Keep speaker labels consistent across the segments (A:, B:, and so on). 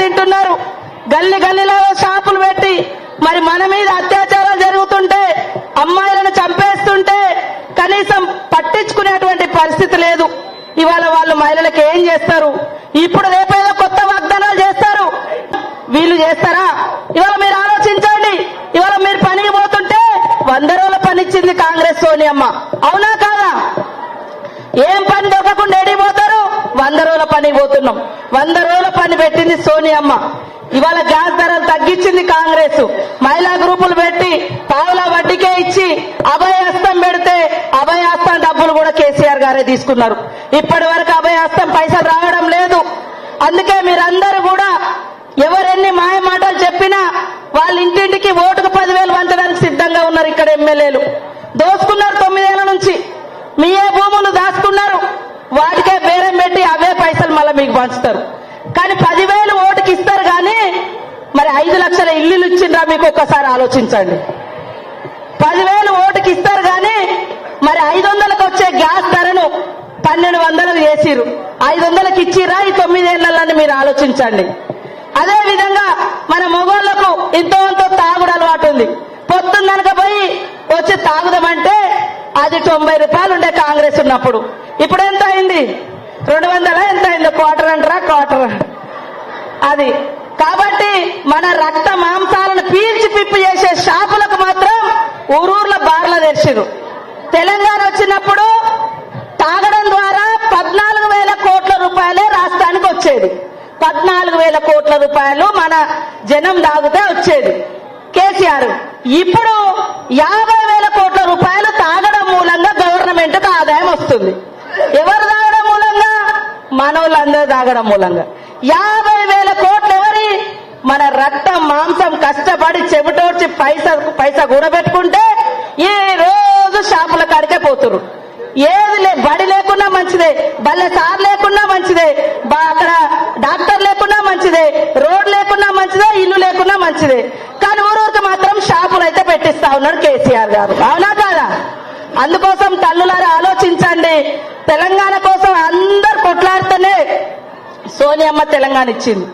A: తింటున్నారు. గల్లి గల్లీలో షాపులు పెట్టి మరి మన మీద అత్యాచారాలు జరుగుతుంటే, అమ్మాయిలను చంపేస్తుంటే కనీసం పట్టించుకునేటువంటి పరిస్థితి లేదు. ఇవాళ వాళ్ళు మహిళలకు ఏం చేస్తారు? ఇప్పుడు రేపేదో కొత్త వాగ్దానాలు చేస్తారు. వీళ్ళు చేస్తారా? ఇవాళ మీరు ఆలోచించండి. ఇవాళ మీరు పనికి పోతుంటే 100 రోజుల పని ఇచ్చింది కాంగ్రెస్ సోనియమ్మ, అవునా కాదా? ఏం పని దొరకకుండా ఎడిపోతారు? 100 రోజుల పనికి పోతున్నాం. 100 రోజుల పని పెట్టింది సోనియమ్మ. ఇవాళ గ్యాస్ ధరలు తగ్గించింది కాంగ్రెస్. మహిళా గ్రూపులు పెట్టి పావుల వడ్డీకే ఇచ్చి అభయహస్తం పెడితే అభయహస్తం డబ్బులు కూడా కేసీఆర్ గారే తీసుకున్నారు. ఇప్పటి వరకు అభయహస్తం పైసలు రావడం లేదు. అందుకే మీరందరూ కూడా ఎవరెన్ని మాయ మాటలు చెప్పినా వాళ్ళ ఇంటింటికి ఓటుకు 10,000 వంచడానికి సిద్ధంగా ఉన్నారు. ఇక్కడ ఎమ్మెల్యేలు దోసుకున్నారు 9 ఏళ్ల నుంచి. మీ ఏ భూములు దాచుకున్నారు, వాటికే బేరం పెట్టి అవే పైసలు మళ్ళీ మీకు పంచుతారు. కానీ 10,000 ఓటుకి ఇస్తారు. కానీ మరి 5 లక్షల ఇల్లులు ఇచ్చిండ్రా? మీకు ఒక్కసారి ఆలోచించండి. 10,000 ఓటుకి ఇస్తారు. కానీ మరి 500లకు వచ్చే గ్యాస్ ధరను 1,200కు చేసిరు. 500కి ఇచ్చిరా ఈ 9 ఏళ్లని? మీరు ఆలోచించండి. అదే విధంగా మన మగోళ్లకు ఎంతో తాగుడు అలవాటు ఉంది. పొద్దున్ననక పోయి వచ్చి తాగుదామంటే అది 90 రూపాయలు ఉండే కాంగ్రెస్ ఉన్నప్పుడు. ఇప్పుడు ఎంత అయింది? 200 ఎంత అయింది? క్వార్టర్ అంటారా? క్వార్టర్ అది. కాబట్టి మన రక్త మాంసాలను పీల్చి పిప్పి చేసే షాపులకు మాత్రం ఊరూర్ల బార్ల తెరిచిరు. తెలంగాణ వచ్చినప్పుడు తాగడం ద్వారా 14,000 కోట్ల రూపాయలే రాష్ట్రానికి వచ్చేది. 14,000 కోట్ల రూపాయలు మన జనం తాగితే వచ్చేది. కేసీఆర్ ఇప్పుడు 50,000 కోట్ల రూపాయలు తాగడం మూలంగా గవర్నమెంట్ కు ఆదాయం వస్తుంది. ఎవరు తాగడం మూలంగా? మనోళ్ళందరూ తాగడం మూలంగా. 50,000 కోట్లు ఎవరి? మన రక్తం మాంసం కష్టపడి చెబుటోడ్చి పైసా కూడబెట్టుకుంటే ఈ రోజు షాపుల కాడికే పోతురు. ఏది బడి లేకున్నా మంచిదే, బల్లె సార్ లేకున్నా మంచిదే, అక్కడ డాక్టర్ లేకున్నా మంచిదే, రోడ్ లేకున్నా మంచిదే, ఇల్లు లేకున్నా మంచిదే. కానీ ఊరూరికి మాత్రం షాపులు అయితే పెట్టిస్తా ఉన్నాడు కేసీఆర్ గారు, అవునా కాదా? అందుకోసం తల్లులారా ఆలోచించండి. తెలంగాణ కోసం అందరు కొట్లాడితేనే సోనియమ్మ తెలంగాణ ఇచ్చింది.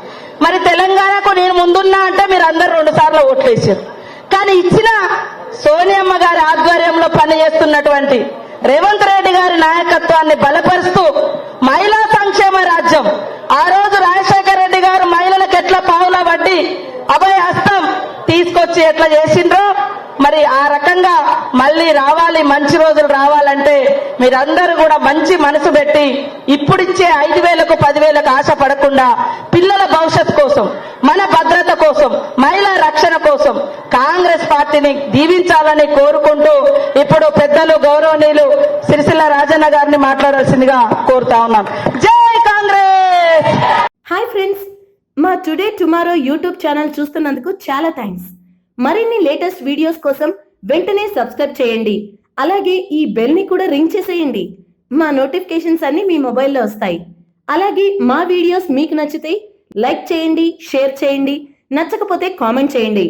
A: మరి తెలంగాణకు నేను ముందున్నా అంటే మీరు అందరు 2 సార్లు ఓట్లేసారు. కానీ ఇచ్చిన సోనియమ్మ గారి ఆధ్వర్యంలో పనిచేస్తున్నటువంటి రేవంత్ రెడ్డి గారి నాయకత్వాన్ని బలపరుస్తూ మహిళా సంక్షేమ రాజ్యం, ఆ రోజు రాజశేఖర రెడ్డి గారు మహిళలకు ఎట్లా పావుల వడ్డీ అభయహస్తం తీసుకొచ్చి ఎట్లా చేసిండ్రో మరి ఆ రకంగా మళ్ళీ రావాలి, మంచి రోజులు రావాలంటే మీరందరూ కూడా మంచి మనసు పెట్టి ఇప్పుడిచ్చే 5,000కు 10,000కు ఆశ పడకుండా పిల్లల భవిష్యత్ కోసం, మన భద్రత కోసం, మహిళా రక్షణ కోసం కాంగ్రెస్ పార్టీని దీవించాలని కోరుకుంటూ ఇప్పుడు పెద్దలు గౌరవనీయులు సిరిసిల్ల రాజన్న గారిని మాట్లాడాల్సిందిగా కోరుతా ఉన్నాం. జై కాంగ్రెస్.
B: హాయ్ ఫ్రెండ్స్, మా టుడే టుమారో యూట్యూబ్ ఛానల్ చూస్తున్నందుకు చాలా థ్యాంక్స్. మరిన్ని లేటెస్ట్ వీడియోస్ కోసం వెంటనే సబ్స్క్రైబ్ చేయండి. అలాగే ఈ బెల్ ని కూడా రింగ్ చేసేయండి. మా నోటిఫికేషన్స్ అన్ని మీ మొబైల్లో వస్తాయి. అలాగే మా వీడియోస్ మీకు నచ్చితే లైక్ చేయండి, షేర్ చేయండి, నచ్చకపోతే కామెంట్ చేయండి.